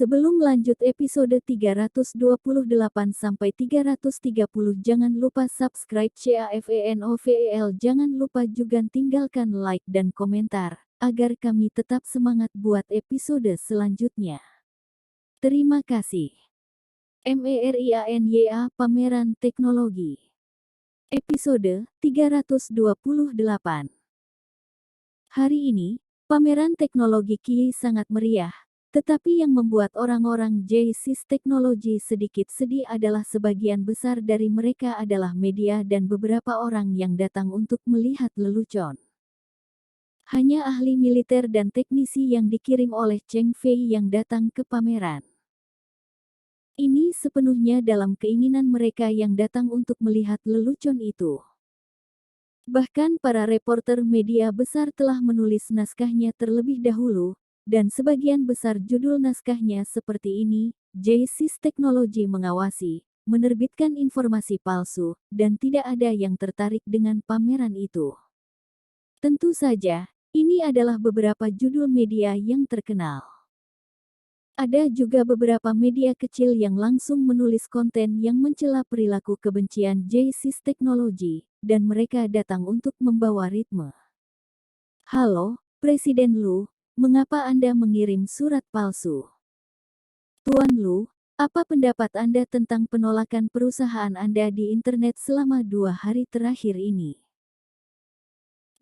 Sebelum lanjut episode 328 sampai 330, jangan lupa subscribe CAFENOVEL. Jangan lupa juga tinggalkan like dan komentar agar kami tetap semangat buat episode selanjutnya. Terima kasih. MERIANYA Pameran Teknologi. Episode 328. Hari ini, pameran teknologi KI sangat meriah. Tetapi yang membuat orang-orang JSIS teknologi sedikit sedih adalah sebagian besar dari mereka adalah media dan beberapa orang yang datang untuk melihat lelucon. Hanya ahli militer dan teknisi yang dikirim oleh Cheng Fei yang datang ke pameran. Ini sepenuhnya dalam keinginan mereka yang datang untuk melihat lelucon itu. Bahkan para reporter media besar telah menulis naskahnya terlebih dahulu. Dan sebagian besar judul naskahnya seperti ini, JSIS Teknologi mengawasi, menerbitkan informasi palsu, dan tidak ada yang tertarik dengan pameran itu. Tentu saja, ini adalah beberapa judul media yang terkenal. Ada juga beberapa media kecil yang langsung menulis konten yang mencela perilaku kebencian JSIS Teknologi, dan mereka datang untuk membawa ritme. Halo, Presiden Lu. Mengapa Anda mengirim surat palsu? Tuan Lu, apa pendapat Anda tentang penolakan perusahaan Anda di internet selama 2 hari terakhir ini?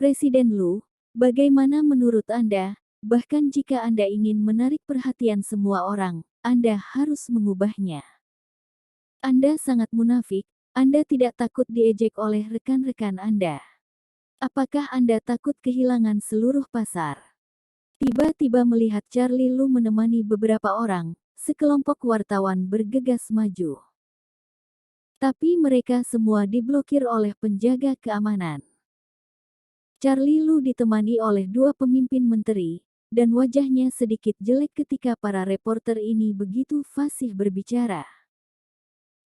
Presiden Lu, bagaimana menurut Anda? Bahkan jika Anda ingin menarik perhatian semua orang, Anda harus mengubahnya. Anda sangat munafik, Anda tidak takut diejek oleh rekan-rekan Anda. Apakah Anda takut kehilangan seluruh pasar? Tiba-tiba melihat Charlie Lu menemani beberapa orang, sekelompok wartawan bergegas maju. Tapi mereka semua diblokir oleh penjaga keamanan. Charlie Lu ditemani oleh 2 pemimpin menteri, dan wajahnya sedikit jelek ketika para reporter ini begitu fasih berbicara.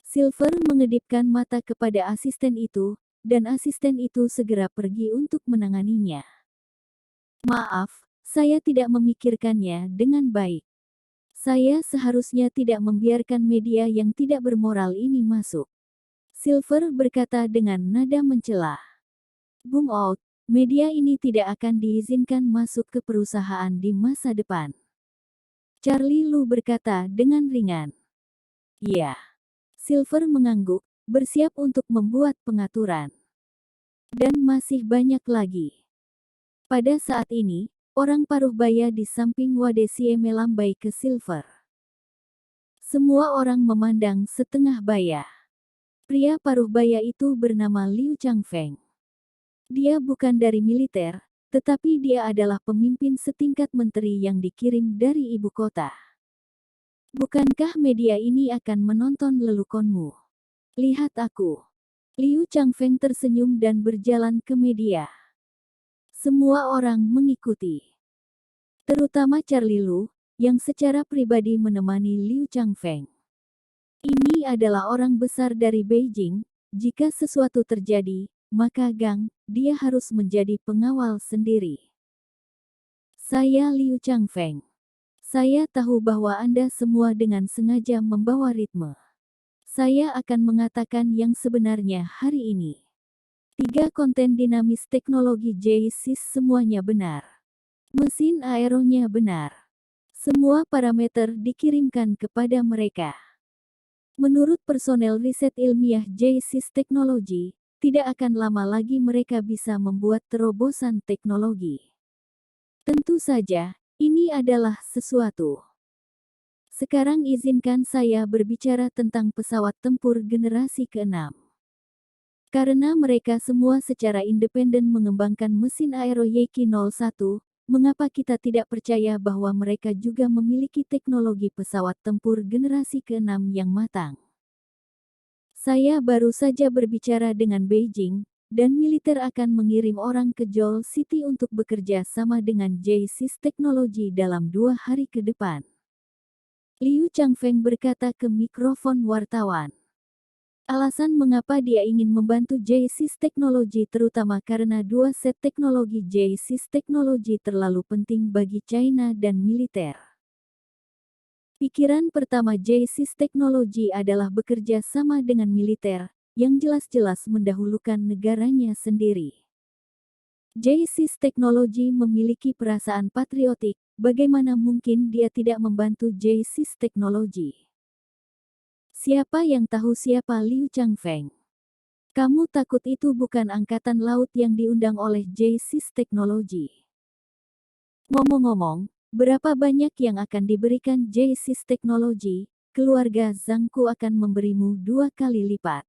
Silver mengedipkan mata kepada asisten itu, dan asisten itu segera pergi untuk menanganinya. Maaf. Saya tidak memikirkannya dengan baik. Saya seharusnya tidak membiarkan media yang tidak bermoral ini masuk. Silver berkata dengan nada mencela. Boom out, media ini tidak akan diizinkan masuk ke perusahaan di masa depan. Charlie Lu berkata dengan ringan. Iya. Silver mengangguk, bersiap untuk membuat pengaturan. Dan masih banyak lagi. Pada saat ini, orang paruh baya di samping Wadesie melambai ke Silver. Semua orang memandang setengah baya. Pria paruh baya itu bernama Liu Changfeng. Dia bukan dari militer, tetapi dia adalah pemimpin setingkat menteri yang dikirim dari ibu kota. Bukankah media ini akan menonton leluconmu? Lihat aku. Liu Changfeng tersenyum dan berjalan ke media. Semua orang mengikuti. Terutama Charlie Lu, yang secara pribadi menemani Liu Changfeng. Ini adalah orang besar dari Beijing, jika sesuatu terjadi, maka dia harus menjadi pengawal sendiri. Saya Liu Changfeng. Saya tahu bahwa Anda semua dengan sengaja membawa ritme. Saya akan mengatakan yang sebenarnya hari ini. 3 konten dinamis teknologi JSIS semuanya benar. Mesin aeronya benar. Semua parameter dikirimkan kepada mereka. Menurut personel riset ilmiah JSIS Teknologi, tidak akan lama lagi mereka bisa membuat terobosan teknologi. Tentu saja, ini adalah sesuatu. Sekarang izinkan saya berbicara tentang pesawat tempur generasi ke-6. Karena mereka semua secara independen mengembangkan mesin aero YK-01, mengapa kita tidak percaya bahwa mereka juga memiliki teknologi pesawat tempur generasi ke-6 yang matang? Saya baru saja berbicara dengan Beijing, dan militer akan mengirim orang ke Joel City untuk bekerja sama dengan JSIS Teknologi dalam 2 hari ke depan. Liu Changfeng berkata ke mikrofon wartawan. Alasan mengapa dia ingin membantu JSIS Teknologi terutama karena 2 set teknologi JSIS Teknologi terlalu penting bagi China dan militer. Pikiran pertama J-SIS Teknologi adalah bekerja sama dengan militer, yang jelas-jelas mendahulukan negaranya sendiri. J-SIS Teknologi memiliki perasaan patriotik, bagaimana mungkin dia tidak membantu J-SIS Teknologi? Siapa yang tahu siapa Liu Changfeng? Kamu takut itu bukan angkatan laut yang diundang oleh J-SIS Teknologi? Ngomong-ngomong, berapa banyak yang akan diberikan J-SIS Teknologi? Keluarga Zhangku akan memberimu 2 kali lipat.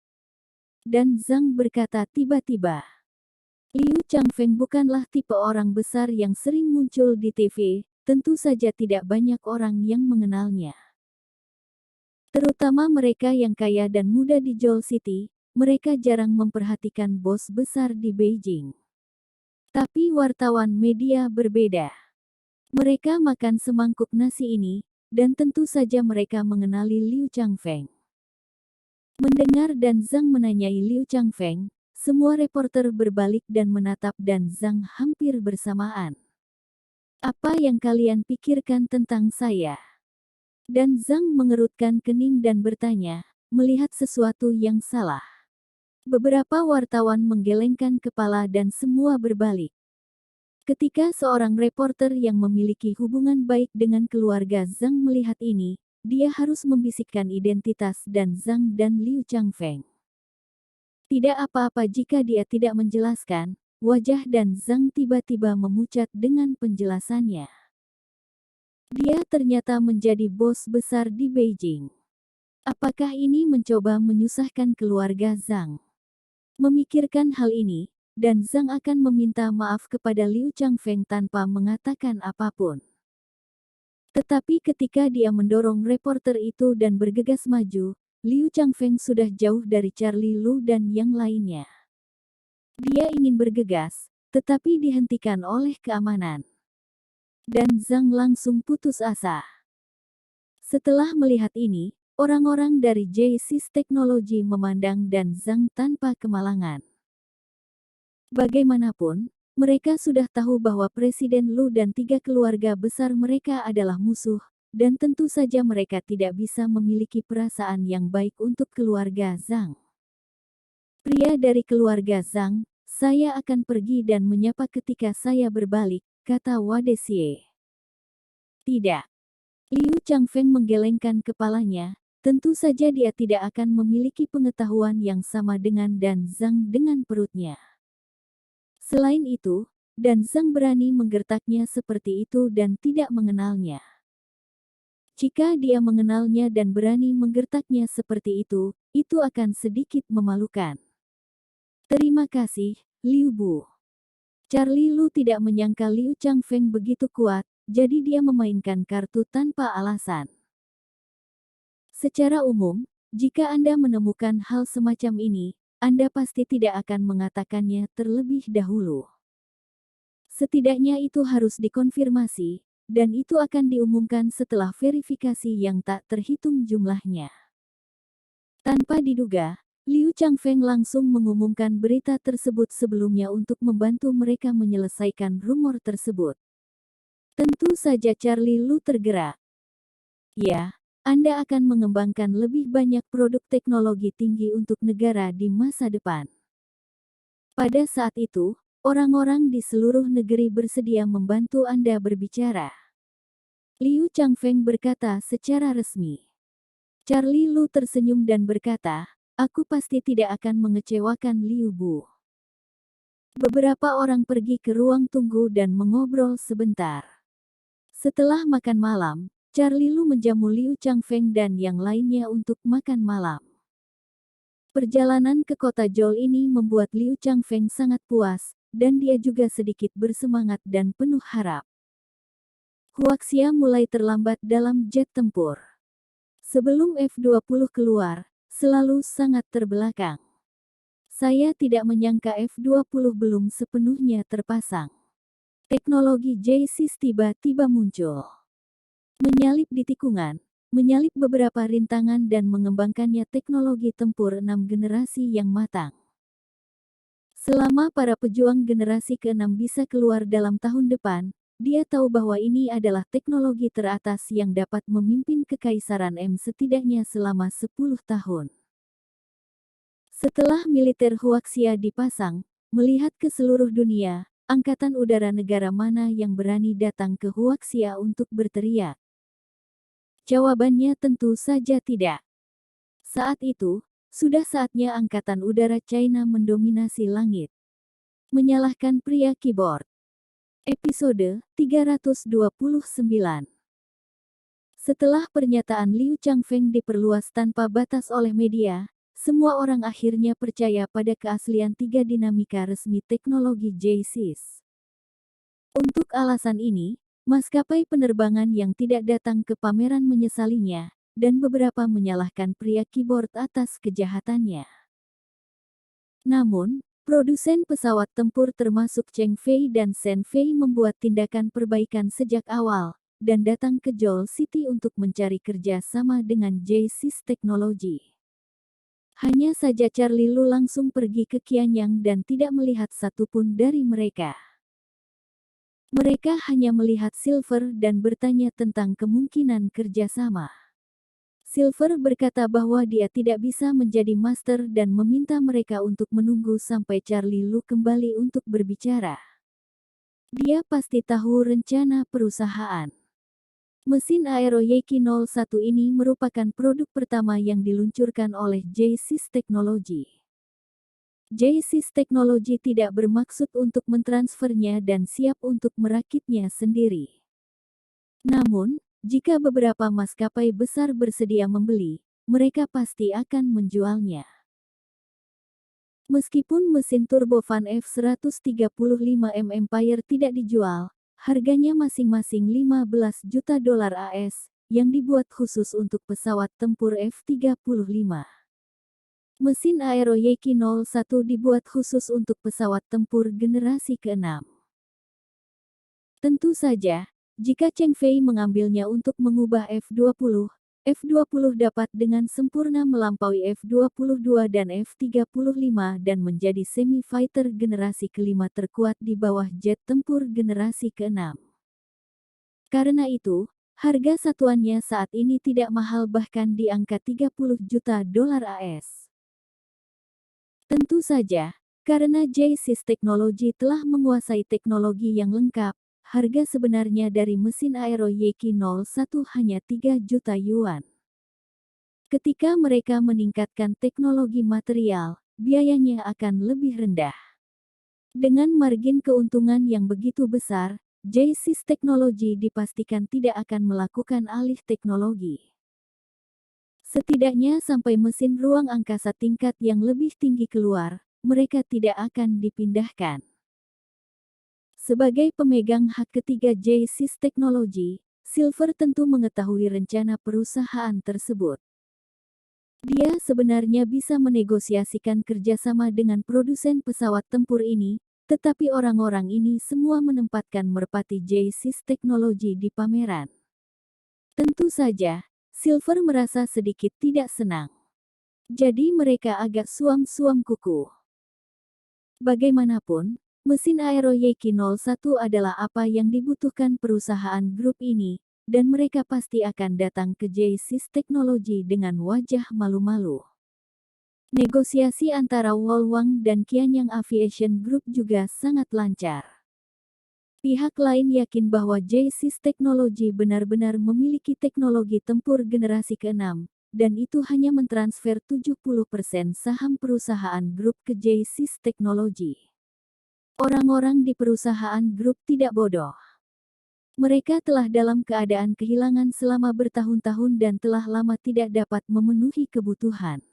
Dan Zhang berkata tiba-tiba. Liu Changfeng bukanlah tipe orang besar yang sering muncul di TV, tentu saja tidak banyak orang yang mengenalnya. Terutama mereka yang kaya dan muda di Joel City, mereka jarang memperhatikan bos besar di Beijing. Tapi wartawan media berbeda. Mereka makan semangkuk nasi ini, dan tentu saja mereka mengenali Liu Changfeng. Mendengar dan Zhang menanyai Liu Changfeng, semua reporter berbalik dan menatap dan Zhang hampir bersamaan. Apa yang kalian pikirkan tentang saya? Dan Zhang mengerutkan kening dan bertanya, melihat sesuatu yang salah. Beberapa wartawan menggelengkan kepala dan semua berbalik. Ketika seorang reporter yang memiliki hubungan baik dengan keluarga Zhang melihat ini, dia harus membisikkan identitas dan Zhang dan Liu Changfeng. Tidak apa-apa jika dia tidak menjelaskan, wajah dan Zhang tiba-tiba memucat dengan penjelasannya. Dia ternyata menjadi bos besar di Beijing. Apakah ini mencoba menyusahkan keluarga Zhang? Memikirkan hal ini, dan Zhang akan meminta maaf kepada Liu Changfeng tanpa mengatakan apapun. Tetapi ketika dia mendorong reporter itu dan bergegas maju, Liu Changfeng sudah jauh dari Charlie Lu dan yang lainnya. Dia ingin bergegas, tetapi dihentikan oleh keamanan. Dan Zhang langsung putus asa. Setelah melihat ini, orang-orang dari J-SIS Teknologi memandang dan Zhang tanpa kemalangan. Bagaimanapun, mereka sudah tahu bahwa Presiden Lu dan 3 keluarga besar mereka adalah musuh, dan tentu saja mereka tidak bisa memiliki perasaan yang baik untuk keluarga Zhang. Pria dari keluarga Zhang, saya akan pergi dan menyapa ketika saya berbalik, kata Wade Xie. Tidak. Liu Changfeng menggelengkan kepalanya, tentu saja dia tidak akan memiliki pengetahuan yang sama dengan dan Zhang dengan perutnya. Selain itu, dan Zhang berani menggertaknya seperti itu dan tidak mengenalnya. Jika dia mengenalnya dan berani menggertaknya seperti itu akan sedikit memalukan. Terima kasih, Liu Bu. Charlie Lu tidak menyangka Liu Changfeng begitu kuat, jadi dia memainkan kartu tanpa alasan. Secara umum, jika Anda menemukan hal semacam ini, Anda pasti tidak akan mengatakannya terlebih dahulu. Setidaknya itu harus dikonfirmasi, dan itu akan diumumkan setelah verifikasi yang tak terhitung jumlahnya. Tanpa diduga, Liu Changfeng langsung mengumumkan berita tersebut sebelumnya untuk membantu mereka menyelesaikan rumor tersebut. Tentu saja Charlie Lu tergerak. Ya, Anda akan mengembangkan lebih banyak produk teknologi tinggi untuk negara di masa depan. Pada saat itu, orang-orang di seluruh negeri bersedia membantu Anda berbicara. Liu Changfeng berkata secara resmi. Charlie Lu tersenyum dan berkata, aku pasti tidak akan mengecewakan Liu Bu. Beberapa orang pergi ke ruang tunggu dan mengobrol sebentar. Setelah makan malam, Charlie Lu menjamu Liu Changfeng dan yang lainnya untuk makan malam. Perjalanan ke kota Joel ini membuat Liu Changfeng sangat puas, dan dia juga sedikit bersemangat dan penuh harap. Huaxia mulai terlambat dalam jet tempur. Sebelum F-20 keluar, selalu sangat terbelakang. Saya tidak menyangka F-20 belum sepenuhnya terpasang. Teknologi J-SIS tiba-tiba muncul. Menyalip di tikungan, menyalip beberapa rintangan dan mengembangkannya teknologi tempur 6 generasi yang matang. Selama para pejuang generasi ke-6 bisa keluar dalam tahun depan, dia tahu bahwa ini adalah teknologi teratas yang dapat memimpin Kekaisaran M setidaknya selama 10 tahun. Setelah militer Huaxia dipasang, melihat ke seluruh dunia, Angkatan Udara negara mana yang berani datang ke Huaxia untuk berteriak? Jawabannya tentu saja tidak. Saat itu, sudah saatnya Angkatan Udara China mendominasi langit. Menyalahkan pria keyboard. Episode 329. Setelah pernyataan Liu Changfeng diperluas tanpa batas oleh media, semua orang akhirnya percaya pada keaslian tiga dinamika resmi teknologi JSIS. Untuk alasan ini, maskapai penerbangan yang tidak datang ke pameran menyesalinya, dan beberapa menyalahkan pria keyboard atas kejahatannya. Namun, produsen pesawat tempur termasuk Cheng Fei dan Shen Fei membuat tindakan perbaikan sejak awal, dan datang ke Joel City untuk mencari kerja sama dengan JSIS Technology. Hanya saja Charlie Lu langsung pergi ke Qianyang dan tidak melihat satupun dari mereka. Mereka hanya melihat Silver dan bertanya tentang kemungkinan kerjasama. Silver berkata bahwa dia tidak bisa menjadi master dan meminta mereka untuk menunggu sampai Charlie Lu kembali untuk berbicara. Dia pasti tahu rencana perusahaan. Mesin aero Yeki 01 ini merupakan produk pertama yang diluncurkan oleh JSIS Technology. JSIS Technology tidak bermaksud untuk mentransfernya dan siap untuk merakitnya sendiri. Namun, jika beberapa maskapai besar bersedia membeli, mereka pasti akan menjualnya. Meskipun mesin turbofan F-135M Empire tidak dijual, harganya masing-masing 15 juta dolar AS, yang dibuat khusus untuk pesawat tempur F-35. Mesin aero Yeki 01 dibuat khusus untuk pesawat tempur generasi ke-6. Tentu saja, jika Cheng Fei mengambilnya untuk mengubah F-20, F-20 dapat dengan sempurna melampaui F-22 dan F-35 dan menjadi semi-fighter generasi kelima terkuat di bawah jet tempur generasi ke-6. Karena itu, harga satuannya saat ini tidak mahal bahkan di angka 30 juta dolar AS. Tentu saja, karena JSIS Technology telah menguasai teknologi yang lengkap, harga sebenarnya dari mesin aero Yeki 01 hanya 3 juta yuan. Ketika mereka meningkatkan teknologi material, biayanya akan lebih rendah. Dengan margin keuntungan yang begitu besar, JSIS Technology dipastikan tidak akan melakukan alih teknologi. Setidaknya sampai mesin ruang angkasa tingkat yang lebih tinggi keluar, mereka tidak akan dipindahkan. Sebagai pemegang hak ketiga JSIS Technology, Silver tentu mengetahui rencana perusahaan tersebut. Dia sebenarnya bisa menegosiasikan kerjasama dengan produsen pesawat tempur ini, tetapi orang-orang ini semua menempatkan merpati JSIS Technology di pameran. Tentu saja, Silver merasa sedikit tidak senang. Jadi mereka agak suam-suam kuku. Bagaimanapun, mesin aero Yeki 01 adalah apa yang dibutuhkan perusahaan grup ini, dan mereka pasti akan datang ke JSIS Technology dengan wajah malu-malu. Negosiasi antara Wolwang dan Qianyang Aviation Group juga sangat lancar. Pihak lain yakin bahwa JSIS Technology benar-benar memiliki teknologi tempur generasi ke-6, dan itu hanya mentransfer 70% saham perusahaan grup ke JSIS Technology. Orang-orang di perusahaan grup tidak bodoh. Mereka telah dalam keadaan kehilangan selama bertahun-tahun dan telah lama tidak dapat memenuhi kebutuhan.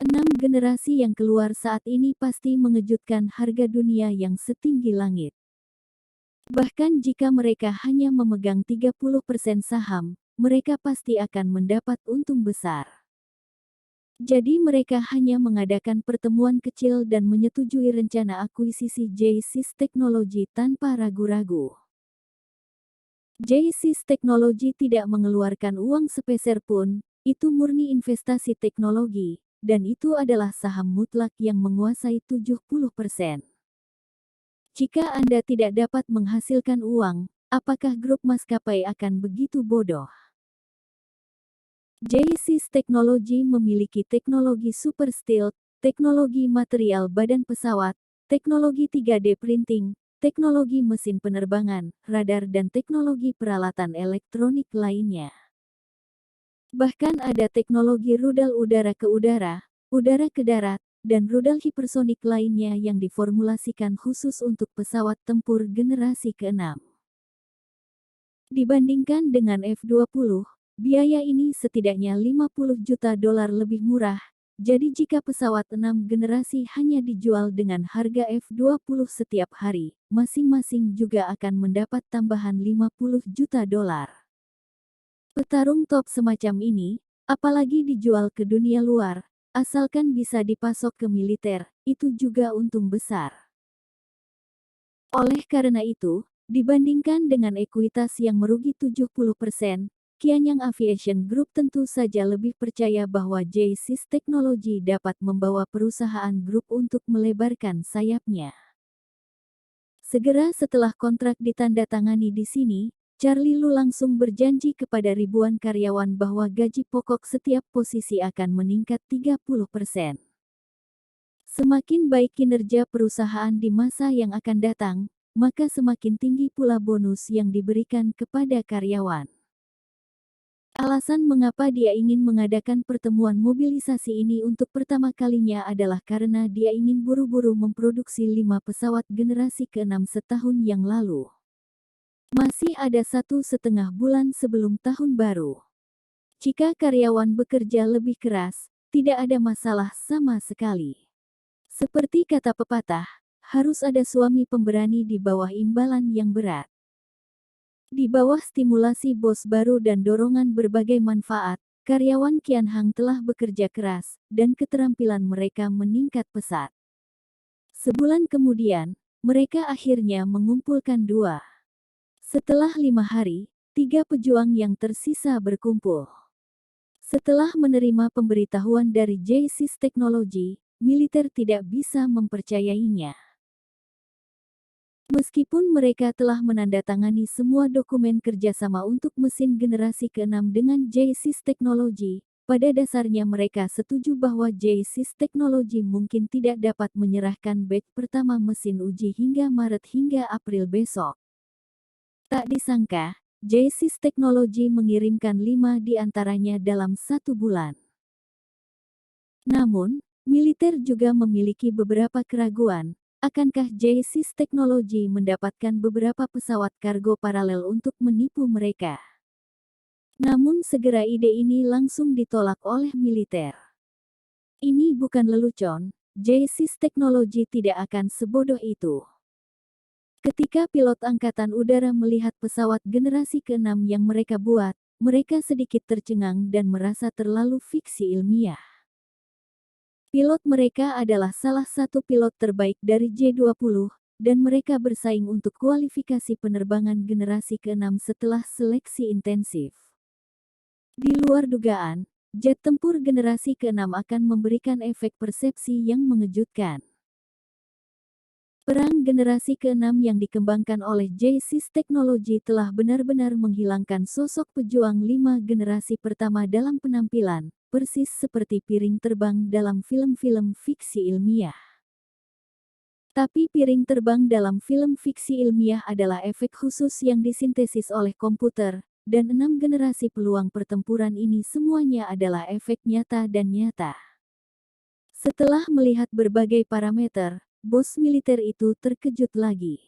6 generasi yang keluar saat ini pasti mengejutkan harga dunia yang setinggi langit. Bahkan jika mereka hanya memegang 30% saham, mereka pasti akan mendapat untung besar. Jadi mereka hanya mengadakan pertemuan kecil dan menyetujui rencana akuisisi JSIS Technology tanpa ragu-ragu. JSIS Technology tidak mengeluarkan uang sepeser pun, itu murni investasi teknologi, dan itu adalah saham mutlak yang menguasai 70%. Jika Anda tidak dapat menghasilkan uang, apakah grup maskapai akan begitu bodoh? JSys Technology memiliki teknologi super stealth, teknologi material badan pesawat, teknologi 3D printing, teknologi mesin penerbangan, radar dan teknologi peralatan elektronik lainnya. Bahkan ada teknologi rudal udara ke udara ke darat, dan rudal hipersonik lainnya yang diformulasikan khusus untuk pesawat tempur generasi ke-6. Dibandingkan dengan F-20, biaya ini setidaknya 50 juta dolar lebih murah, jadi jika pesawat 6 generasi hanya dijual dengan harga F-20 setiap hari, masing-masing juga akan mendapat tambahan 50 juta dolar. Petarung top semacam ini, apalagi dijual ke dunia luar, asalkan bisa dipasok ke militer, itu juga untung besar. Oleh karena itu, dibandingkan dengan ekuitas yang merugi 70%, Qianyang Aviation Group tentu saja lebih percaya bahwa JSys Technology dapat membawa perusahaan grup untuk melebarkan sayapnya. Segera setelah kontrak ditandatangani di sini, Charlie Lu langsung berjanji kepada ribuan karyawan bahwa gaji pokok setiap posisi akan meningkat 30%. Semakin baik kinerja perusahaan di masa yang akan datang, maka semakin tinggi pula bonus yang diberikan kepada karyawan. Alasan mengapa dia ingin mengadakan pertemuan mobilisasi ini untuk pertama kalinya adalah karena dia ingin buru-buru memproduksi 5 pesawat generasi ke-6 setahun yang lalu. Masih ada 1,5 bulan sebelum tahun baru. Jika karyawan bekerja lebih keras, tidak ada masalah sama sekali. Seperti kata pepatah, harus ada suami pemberani di bawah imbalan yang berat. Di bawah stimulasi bos baru dan dorongan berbagai manfaat, karyawan Qianhang telah bekerja keras, dan keterampilan mereka meningkat pesat. Sebulan kemudian, mereka akhirnya mengumpulkan 2. Setelah 5 hari, 3 pejuang yang tersisa berkumpul. Setelah menerima pemberitahuan dari JSys Technology, militer tidak bisa mempercayainya. Meskipun mereka telah menandatangani semua dokumen kerjasama untuk mesin generasi ke-6 dengan JSys Technology, pada dasarnya mereka setuju bahwa JSys Technology mungkin tidak dapat menyerahkan batch pertama mesin uji hingga Maret hingga April besok. Tak disangka, JSys Technology mengirimkan 5 di antaranya dalam 1 bulan. Namun, militer juga memiliki beberapa keraguan. Akankah JSys Technology mendapatkan beberapa pesawat kargo paralel untuk menipu mereka? Namun segera ide ini langsung ditolak oleh militer. Ini bukan lelucon, JSys Technology tidak akan sebodoh itu. Ketika pilot angkatan udara melihat pesawat generasi ke-6 yang mereka buat, mereka sedikit tercengang dan merasa terlalu fiksi ilmiah. Pilot mereka adalah salah satu pilot terbaik dari J-20, dan mereka bersaing untuk kualifikasi penerbangan generasi ke-6 setelah seleksi intensif. Di luar dugaan, jet tempur generasi ke-6 akan memberikan efek persepsi yang mengejutkan. Perang generasi ke-6 yang dikembangkan oleh JSys Technology telah benar-benar menghilangkan sosok pejuang 5 generasi pertama dalam penampilan, persis seperti piring terbang dalam film-film fiksi ilmiah. Tapi piring terbang dalam film fiksi ilmiah adalah efek khusus yang disintesis oleh komputer, dan 6 generasi peluang pertempuran ini semuanya adalah efek nyata dan nyata. Setelah melihat berbagai parameter, bos militer itu terkejut lagi.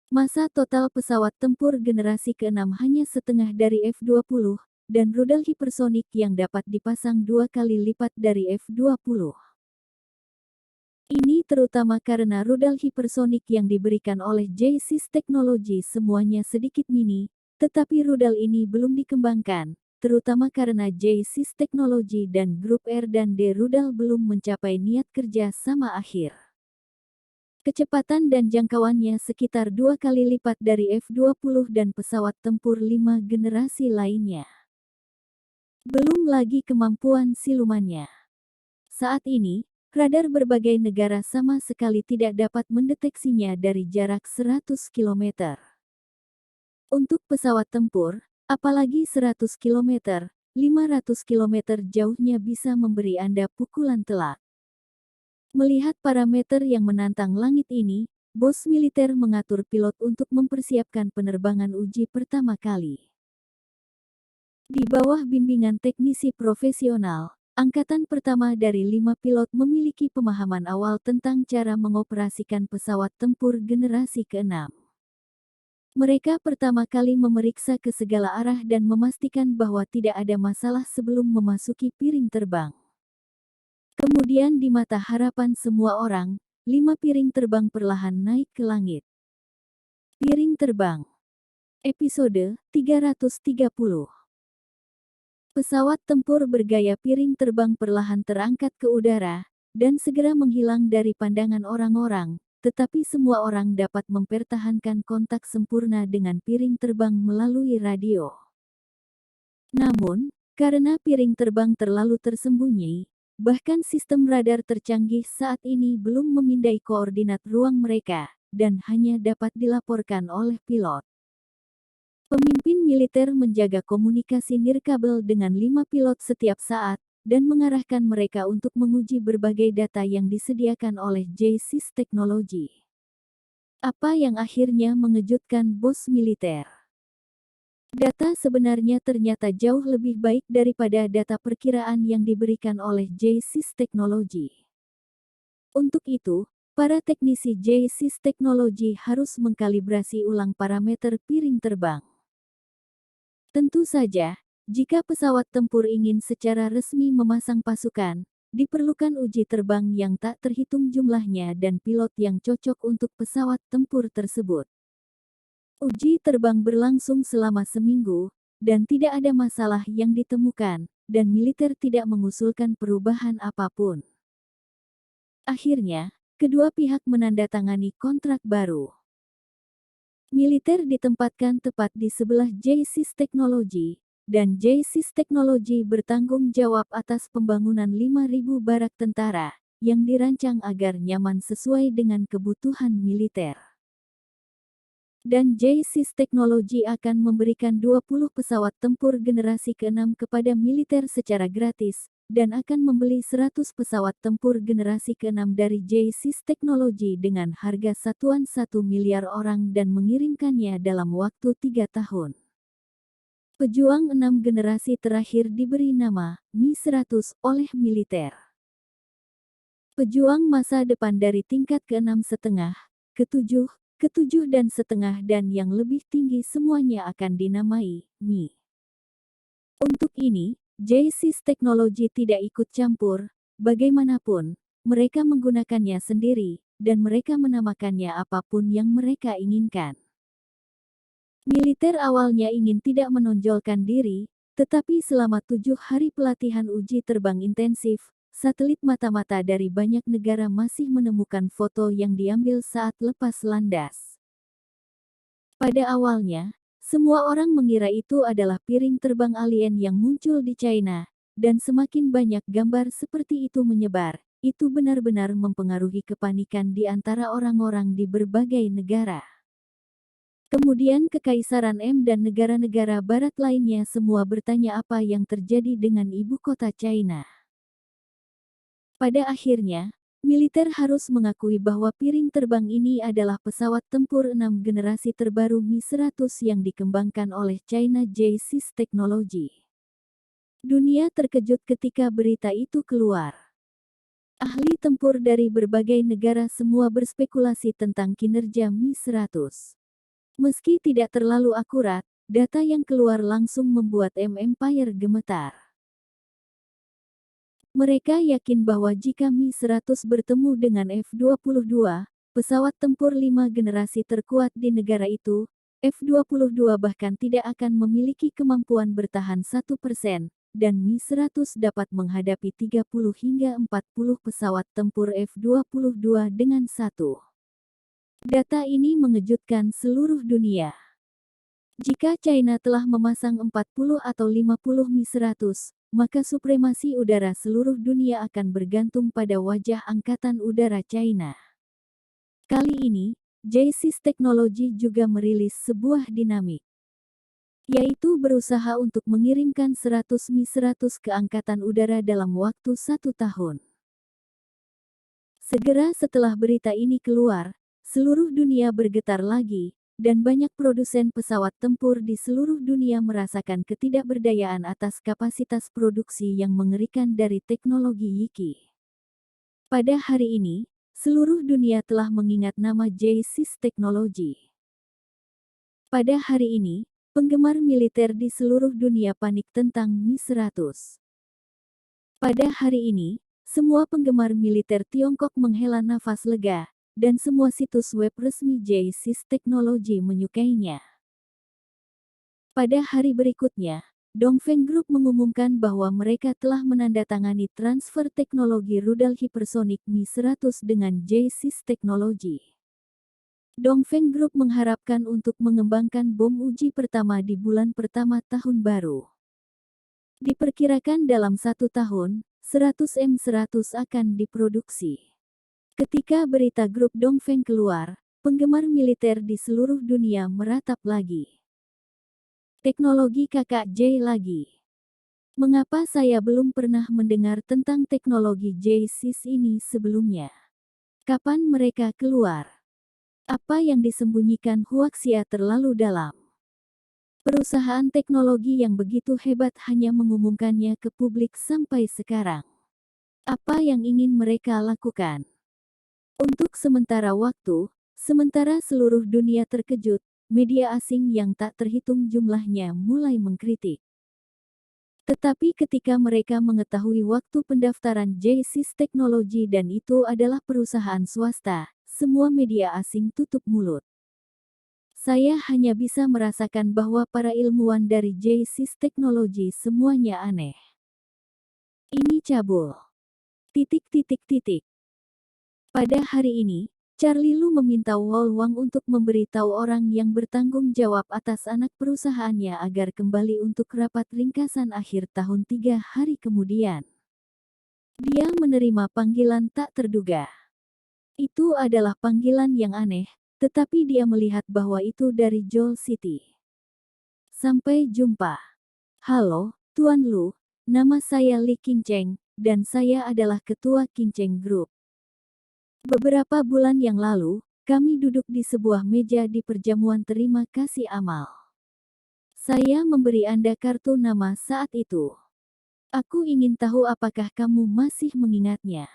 Masa total pesawat tempur generasi ke-6 hanya setengah dari F-20, dan rudal hipersonik yang dapat dipasang 2 kali lipat dari F-20. Ini terutama karena rudal hipersonik yang diberikan oleh JSys Technology semuanya sedikit mini, tetapi rudal ini belum dikembangkan, terutama karena JSys Technology dan grup R dan D rudal belum mencapai niat kerja sama akhir. Kecepatan dan jangkauannya sekitar 2 kali lipat dari F-20 dan pesawat tempur 5 generasi lainnya. Belum lagi kemampuan silumannya. Saat ini, Radar berbagai negara sama sekali tidak dapat mendeteksinya dari jarak 100 km. Untuk pesawat tempur, apalagi 100 km, 500 km jauhnya bisa memberi Anda pukulan telak. Melihat parameter yang menantang langit ini, bos militer mengatur pilot untuk mempersiapkan penerbangan uji pertama kali. Di bawah bimbingan teknisi profesional, angkatan pertama dari 5 pilot memiliki pemahaman awal tentang cara mengoperasikan pesawat tempur generasi ke-6. Mereka pertama kali memeriksa ke segala arah dan memastikan bahwa tidak ada masalah sebelum memasuki piring terbang. Kemudian di mata harapan semua orang, 5 piring terbang perlahan naik ke langit. Piring terbang. Episode 330. Pesawat tempur bergaya piring terbang perlahan terangkat ke udara, dan segera menghilang dari pandangan orang-orang, tetapi semua orang dapat mempertahankan kontak sempurna dengan piring terbang melalui radio. Namun, karena piring terbang terlalu tersembunyi, bahkan sistem radar tercanggih saat ini belum memindai koordinat ruang mereka, dan hanya dapat dilaporkan oleh pilot. Pemimpin militer menjaga komunikasi nirkabel dengan 5 pilot setiap saat, dan mengarahkan mereka untuk menguji berbagai data yang disediakan oleh J-SIS Technology. Apa yang akhirnya mengejutkan bos militer? Data sebenarnya ternyata jauh lebih baik daripada data perkiraan yang diberikan oleh J-SIS Technology. Untuk itu, para teknisi J-SIS Technology harus mengkalibrasi ulang parameter piring terbang. Tentu saja, jika pesawat tempur ingin secara resmi memasang pasukan, diperlukan uji terbang yang tak terhitung jumlahnya dan pilot yang cocok untuk pesawat tempur tersebut. Uji terbang berlangsung selama seminggu, dan tidak ada masalah yang ditemukan, dan militer tidak mengusulkan perubahan apapun. Akhirnya, kedua pihak menandatangani kontrak baru. Militer ditempatkan tepat di sebelah J-SIS Technology, dan J-SIS Technology bertanggung jawab atas pembangunan 5.000 barak tentara, yang dirancang agar nyaman sesuai dengan kebutuhan militer. Dan J-SIS Technology akan memberikan 20 pesawat tempur generasi ke-6 kepada militer secara gratis, dan akan membeli 100 pesawat tempur generasi ke-6 dari J-SIS Technology dengan harga satuan 1 miliar orang dan mengirimkannya dalam waktu 3 tahun. Pejuang 6 generasi terakhir diberi nama Mi-100 oleh militer. Pejuang masa depan dari tingkat ke-6,5, ke-7, ke-7 dan setengah dan yang lebih tinggi semuanya akan dinamai Mi. Untuk ini, J-SIS Technology tidak ikut campur, bagaimanapun, mereka menggunakannya sendiri, dan mereka menamakannya apapun yang mereka inginkan. Militer awalnya ingin tidak menonjolkan diri, tetapi selama 7 hari pelatihan uji terbang intensif, satelit mata-mata dari banyak negara masih menemukan foto yang diambil saat lepas landas. Pada awalnya, semua orang mengira itu adalah piring terbang alien yang muncul di China, dan semakin banyak gambar seperti itu menyebar, itu benar-benar mempengaruhi kepanikan di antara orang-orang di berbagai negara. Kemudian Kekaisaran M dan negara-negara barat lainnya semua bertanya apa yang terjadi dengan ibu kota China. Pada akhirnya, militer harus mengakui bahwa piring terbang ini adalah pesawat tempur 6 generasi terbaru Mi-100 yang dikembangkan oleh China J-SIS Technology. Dunia terkejut ketika berita itu keluar. Ahli tempur dari berbagai negara semua berspekulasi tentang kinerja Mi-100. Meski tidak terlalu akurat, data yang keluar langsung membuat Empire gemetar. Mereka yakin bahwa jika Mi-100 bertemu dengan F-22, pesawat tempur 5 generasi terkuat di negara itu, F-22 bahkan tidak akan memiliki kemampuan bertahan 1%, dan Mi-100 dapat menghadapi 30 hingga 40 pesawat tempur F-22 dengan satu. Data ini mengejutkan seluruh dunia. Jika China telah memasang 40 atau 50 Mi-100, maka supremasi udara seluruh dunia akan bergantung pada wajah Angkatan Udara China. Kali ini, J-SYS Technology juga merilis sebuah dinamik, yaitu berusaha untuk mengirimkan 100 Mi-100 ke Angkatan Udara dalam waktu 1 tahun. Segera setelah berita ini keluar, seluruh dunia bergetar lagi, dan banyak produsen pesawat tempur di seluruh dunia merasakan ketidakberdayaan atas kapasitas produksi yang mengerikan dari teknologi Yiki. Pada hari ini, seluruh dunia telah mengingat nama J-SYS Technology. Pada hari ini, penggemar militer di seluruh dunia panik tentang Mi-100. Pada hari ini, semua penggemar militer Tiongkok menghela nafas lega, dan semua situs web resmi J-SYS Technology menyukainya. Pada hari berikutnya, Dongfeng Group mengumumkan bahwa mereka telah menandatangani transfer teknologi rudal hipersonik Mi-100 dengan J-SYS Technology. Dongfeng Group mengharapkan untuk mengembangkan bom uji pertama di bulan pertama tahun baru. Diperkirakan dalam 1 tahun, 100 M100 akan diproduksi. Ketika berita grup Dongfeng keluar, penggemar militer di seluruh dunia meratap lagi. Teknologi kakak J lagi. Mengapa saya belum pernah mendengar tentang teknologi J-SYS ini sebelumnya? Kapan mereka keluar? Apa yang disembunyikan Huaxia terlalu dalam? Perusahaan teknologi yang begitu hebat hanya mengumumkannya ke publik sampai sekarang. Apa yang ingin mereka lakukan? Untuk sementara waktu, sementara seluruh dunia terkejut, media asing yang tak terhitung jumlahnya mulai mengkritik. Tetapi ketika mereka mengetahui waktu pendaftaran J-SYS Technology dan itu adalah perusahaan swasta, semua media asing tutup mulut. Saya hanya bisa merasakan bahwa para ilmuwan dari J-SYS Technology semuanya aneh. Ini cabul. Pada hari ini, Charlie Lu meminta Wall Wang untuk memberitahu orang yang bertanggung jawab atas anak perusahaannya agar kembali untuk rapat ringkasan akhir tahun 3 hari kemudian. Dia menerima panggilan tak terduga. Itu adalah panggilan yang aneh, tetapi dia melihat bahwa itu dari Joel City. Sampai jumpa. Halo, Tuan Lu, nama saya Li Qingcheng, dan saya adalah ketua Qingcheng Group. Beberapa bulan yang lalu, kami duduk di sebuah meja di perjamuan terima kasih amal. Saya memberi Anda kartu nama saat itu. Aku ingin tahu apakah kamu masih mengingatnya.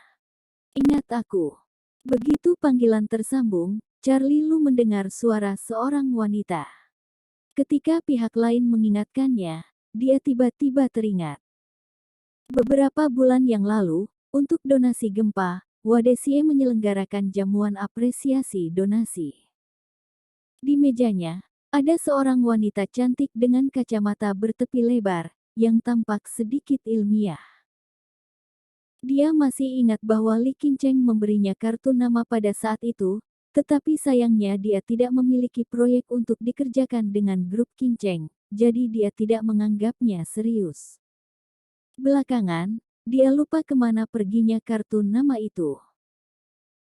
Ingat aku. Begitu panggilan tersambung, Charlie Lu mendengar suara seorang wanita. Ketika pihak lain mengingatkannya, dia tiba-tiba teringat. Beberapa bulan yang lalu, untuk donasi gempa, Wadesie menyelenggarakan jamuan apresiasi donasi. Di mejanya, ada seorang wanita cantik dengan kacamata bertepi lebar, yang tampak sedikit ilmiah. Dia masih ingat bahwa Li Qingcheng memberinya kartu nama pada saat itu, tetapi sayangnya dia tidak memiliki proyek untuk dikerjakan dengan grup Qingcheng, jadi dia tidak menganggapnya serius. Belakangan, dia lupa kemana perginya kartu nama itu.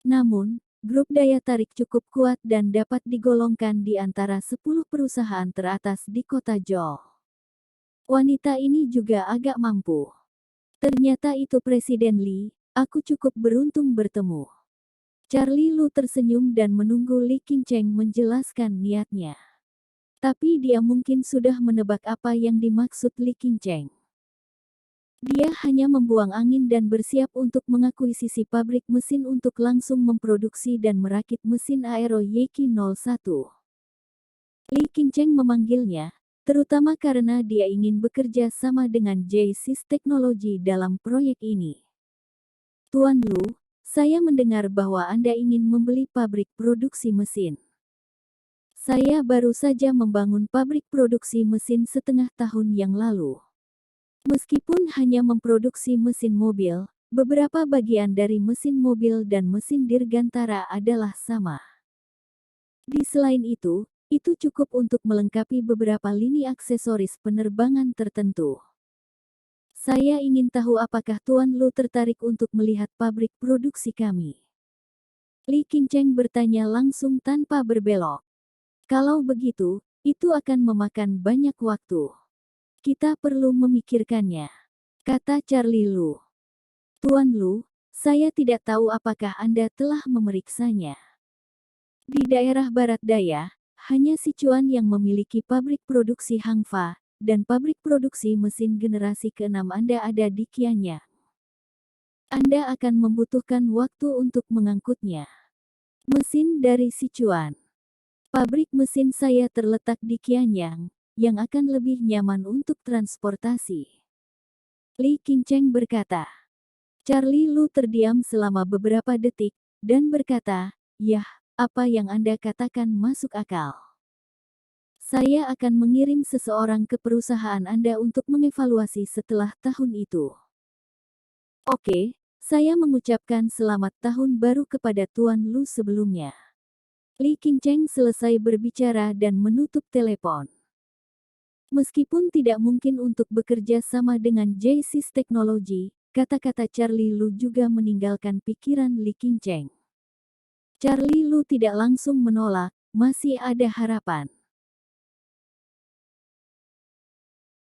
Namun, grup daya tarik cukup kuat dan dapat digolongkan di antara 10 perusahaan teratas di kota Zhou. Wanita ini juga agak mampu. Ternyata itu Presiden Li, aku cukup beruntung bertemu. Charlie Lu tersenyum dan menunggu Li Qingcheng menjelaskan niatnya. Tapi dia mungkin sudah menebak apa yang dimaksud Li Qingcheng. Dia hanya membuang angin dan bersiap untuk mengakuisisi pabrik mesin untuk langsung memproduksi dan merakit mesin aero Yeki 01. Li Qingcheng memanggilnya, terutama karena dia ingin bekerja sama dengan J-SYS Technology dalam proyek ini. Tuan Lu, saya mendengar bahwa Anda ingin membeli pabrik produksi mesin. Saya baru saja membangun pabrik produksi mesin setengah tahun yang lalu. Meskipun hanya memproduksi mesin mobil, beberapa bagian dari mesin mobil dan mesin dirgantara adalah sama. Di selain itu cukup untuk melengkapi beberapa lini aksesoris penerbangan tertentu. Saya ingin tahu apakah Tuan Lu tertarik untuk melihat pabrik produksi kami. Li Qingcheng bertanya langsung tanpa berbelok. Kalau begitu, itu akan memakan banyak waktu. Kita perlu memikirkannya, kata Charlie Lu. Tuan Lu, saya tidak tahu apakah Anda telah memeriksanya. Di daerah barat daya, hanya Sichuan yang memiliki pabrik produksi Hangfa, dan pabrik produksi mesin generasi ke-6 Anda ada di Qianyang. Anda akan membutuhkan waktu untuk mengangkutnya. Mesin dari Sichuan. Pabrik mesin saya terletak di Qianyang, yang akan lebih nyaman untuk transportasi. Li Qingcheng berkata. Charlie Lu terdiam selama beberapa detik, dan berkata, "Yah, apa yang Anda katakan masuk akal. Saya akan mengirim seseorang ke perusahaan Anda untuk mengevaluasi setelah tahun itu." Oke, saya mengucapkan selamat tahun baru kepada Tuan Lu sebelumnya. Li Qingcheng selesai berbicara dan menutup telepon. Meskipun tidak mungkin untuk bekerja sama dengan J-Sys Technology, kata-kata Charlie Lu juga meninggalkan pikiran Li Qingcheng. Charlie Lu tidak langsung menolak, masih ada harapan.